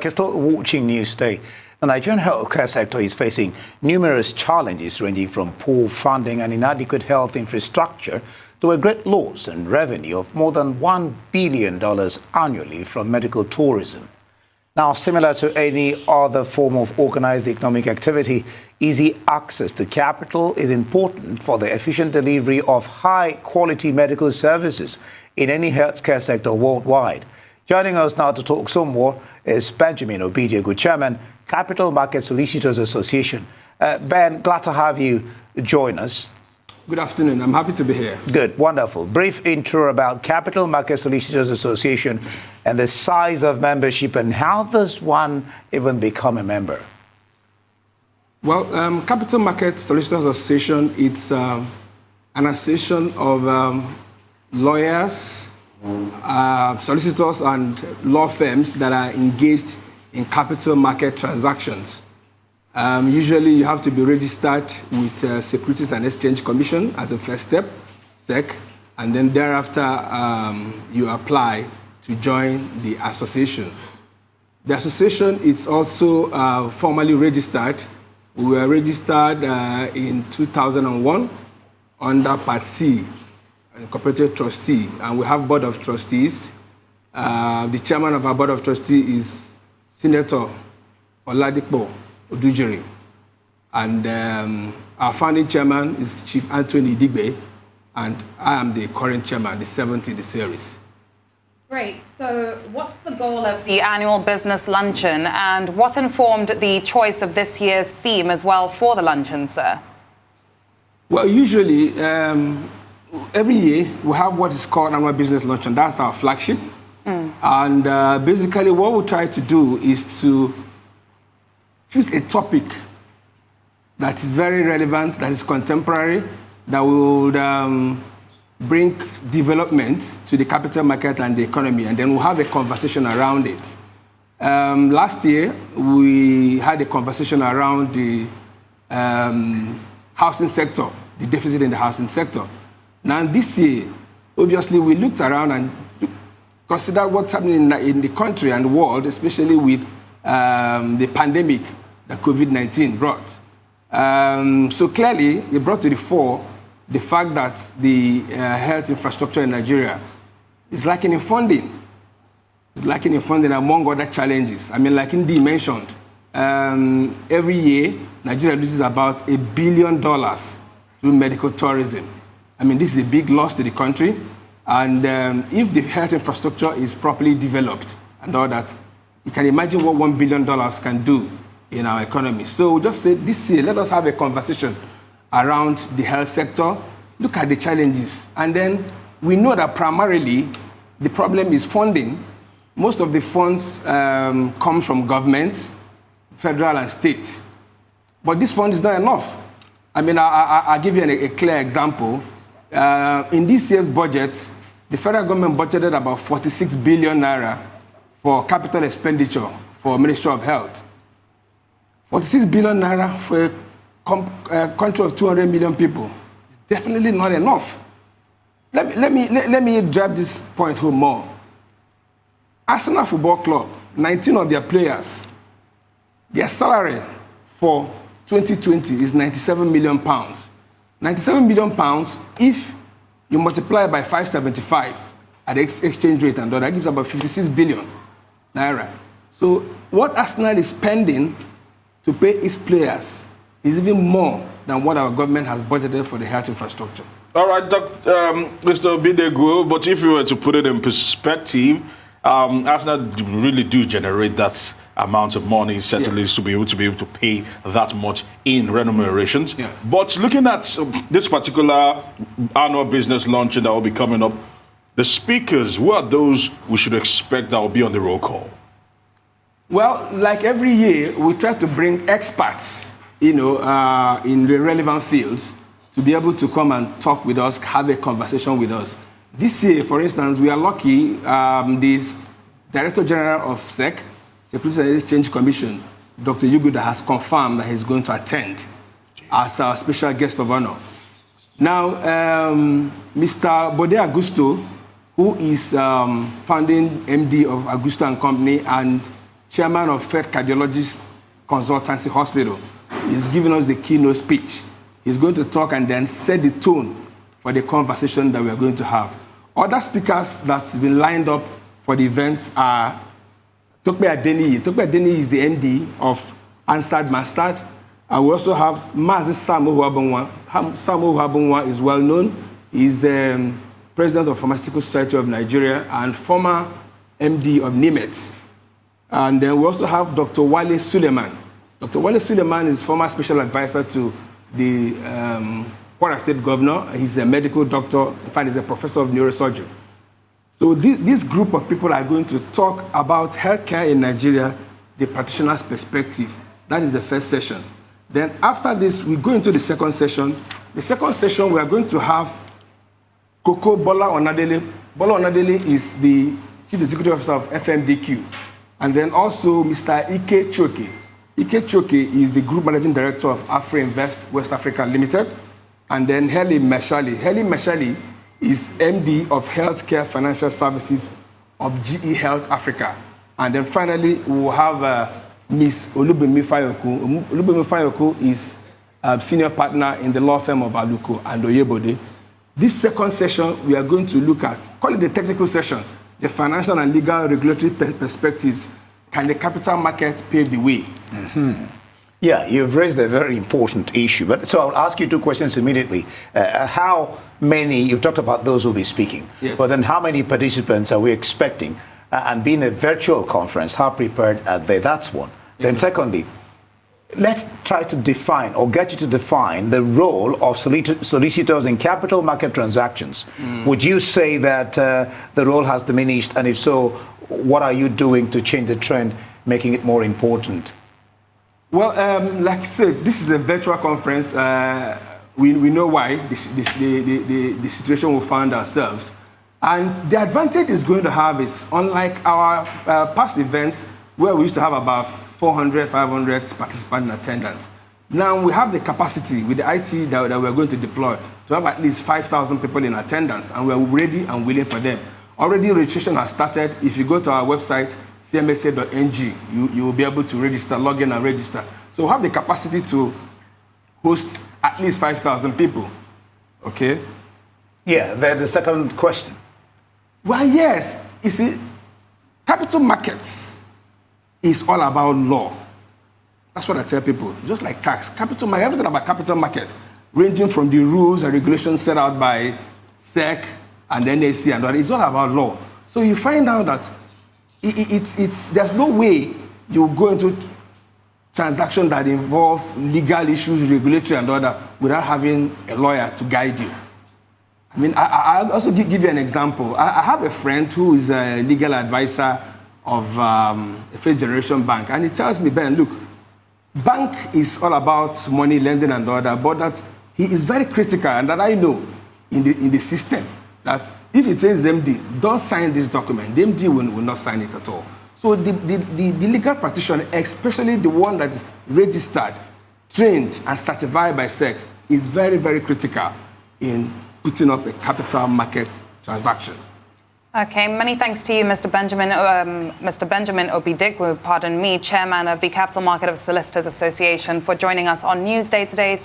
Still watching News Day. The Nigerian healthcare sector is facing numerous challenges ranging from poor funding and inadequate health infrastructure to a great loss in revenue of more than $1 billion annually from medical tourism. Now, similar to any other form of organized economic activity, easy access to capital is important for the efficient delivery of high-quality medical services in any healthcare sector worldwide. Joining us now to talk some more is Benjamin Obidegwu, Chairman, Capital Market Solicitors Association. Ben, glad to have you join us. Good afternoon. I'm happy to be here. Good, wonderful. Brief intro about Capital Market Solicitors Association and the size of membership and how does one even become a member? Well, Capital Market Solicitors Association, it's an association of lawyers, solicitors and law firms that are engaged in capital market transactions. Usually you have to be registered with Securities and Exchange Commission as a first step, SEC, and then thereafter you apply to join the association. The association is also formally registered. We were registered in 2001 under Part C, Incorporated Trustee, and we have Board of Trustees. The chairman of our Board of Trustees is Senator Oladipo Odujiri, and our founding chairman is Chief Anthony Digbe, and I am the current chairman, the 7th in the series. Great. So what's the goal of the annual business luncheon, and what informed the choice of this year's theme as well for the luncheon, sir? Well, usually, every year we have what is called annual business luncheon. That's our flagship. And basically what we try to do is to choose a topic that is very relevant, that is contemporary, that will bring development to the capital market and the economy, and then we'll have a conversation around it. Last year, we had a conversation around the housing sector, the deficit in the housing sector. Now, this year, obviously, we looked around and considered what's happening in the country and the world, especially with the pandemic that COVID-19 brought. So clearly, it brought to the fore the fact that the health infrastructure in Nigeria is lacking in funding. It's lacking in funding among other challenges. I mean, like Indy mentioned, every year, Nigeria loses about $1 billion through medical tourism. I mean, this is a big loss to the country. And if the health infrastructure is properly developed and all that, you can imagine what $1 billion can do in our economy. So we just say this year, let us have a conversation around the health sector, look at the challenges. And then we know that primarily the problem is funding. Most of the funds come from government, federal and state. But this fund is not enough. I mean, I'll give you a clear example. In this year's budget, the federal government budgeted about 46 billion naira for capital expenditure for Ministry of Health. 46 billion naira for a country of 200 million people is definitely not enough. Let me drive this point home more. Arsenal Football Club, 19 of their players, their salary for 2020 is 97 million pounds. 97 million pounds, if you multiply by 575 at the exchange rate, and that gives about 56 billion naira. So what Arsenal is spending to pay its players is even more than what our government has budgeted for the health infrastructure. All right, Mr. Obidegwu, but if you were to put it in perspective, Arsenal really do generate that amount of money, certainly, to be able to pay that much in remunerations. Yeah. But looking at this particular annual business launching that will be coming up, the speakers, who are those we should expect that will be on the roll call? Well, like every year, we try to bring experts, in the relevant fields to be able to come and talk with us, have a conversation with us. This year, for instance, we are lucky, the Director General of SEC, Securities and Exchange Commission, Dr. Yuguda, has confirmed that he's going to attend as our special guest of honor. Now, Mr. Bode Augusto, who is founding MD of Augusto and Company and chairman of Fed Cardiologist Consultancy Hospital. He's giving us the keynote speech. He's going to talk and then set the tone for the conversation that we are going to have. Other speakers that's been lined up for the event are Tokpe Adeniyi. Tokpe Adeniyi is the MD of Answered Mustard. And we also have Mazi Samuel Huabunwa. Samuel Huabunwa is well known. He's the president of Pharmaceutical Society of Nigeria and former MD of NIMET. And then we also have Dr. Wale Suleiman. Dr. Wale Suleiman is former special advisor to the Kwara State governor. He's a medical doctor. In fact, he's a professor of neurosurgery. So this group of people are going to talk about healthcare in Nigeria, the practitioner's perspective. That is the first session. Then after this, we go into the second session. The second session, we are going to have Koko Bola Onadele. Bola Onadele is the Chief Executive Officer of FMDQ. And then also Mr. Ike Choke. Ike Choke is the Group Managing Director of Afri Invest West Africa Limited. And then Heli Meshali. Heli Meshali is MD of Healthcare Financial Services of GE Health Africa. And then finally, we will have Ms. Olubemi Fayoku. Olubemi Fayoku is a senior partner in the law firm of Aluko and Oyebode. This second session, we are going to look at, call it the technical session, the financial and legal regulatory perspectives. Can the capital market pave the way? Mm-hmm. Yeah, you've raised a very important issue. But so I'll ask you two questions immediately. How many, you've talked about those who will be speaking, yes. But then how many participants are we expecting? And being a virtual conference, how prepared are they? That's one. Mm-hmm. Then secondly, let's try to define or get you to define the role of solicitors in capital market transactions. Would you say that the role has diminished? And if so, what are you doing to change the trend, making it more important? Well, like I said, this is a virtual conference. We know why the situation we found ourselves. And the advantage it's going to have is, unlike our past events, where we used to have about 400, 500 participants in attendance. Now we have the capacity with the IT that we're going to deploy to have at least 5,000 people in attendance, and we're ready and willing for them. Already registration has started. If you go to our website, cmsa.ng, you will be able to register, log in and register. So we have the capacity to host at least 5,000 people, okay? Yeah, then the second question. Well, yes, you see, capital markets is all about law. That's what I tell people, just like tax. Capital market, everything about capital market, ranging from the rules and regulations set out by SEC and NAC and all, it's all about law. So you find out that there's no way you go into transactions that involve legal issues, regulatory and all that, without having a lawyer to guide you. I mean, I'll also give you an example. I have a friend who is a legal advisor of a first generation bank, and he tells me, Ben, look, bank is all about money, lending and all that, but that he is very critical, and that I know in the system, that if it says MD, don't sign this document, the MD will not sign it at all. So the legal practitioner, especially the one that is registered, trained, and certified by SEC, is very, very critical in putting up a capital market transaction. Okay, many thanks to you, Mr. Benjamin Obidegwu, pardon me, Chairman of the Capital Market of Solicitors Association, for joining us on Newsday today.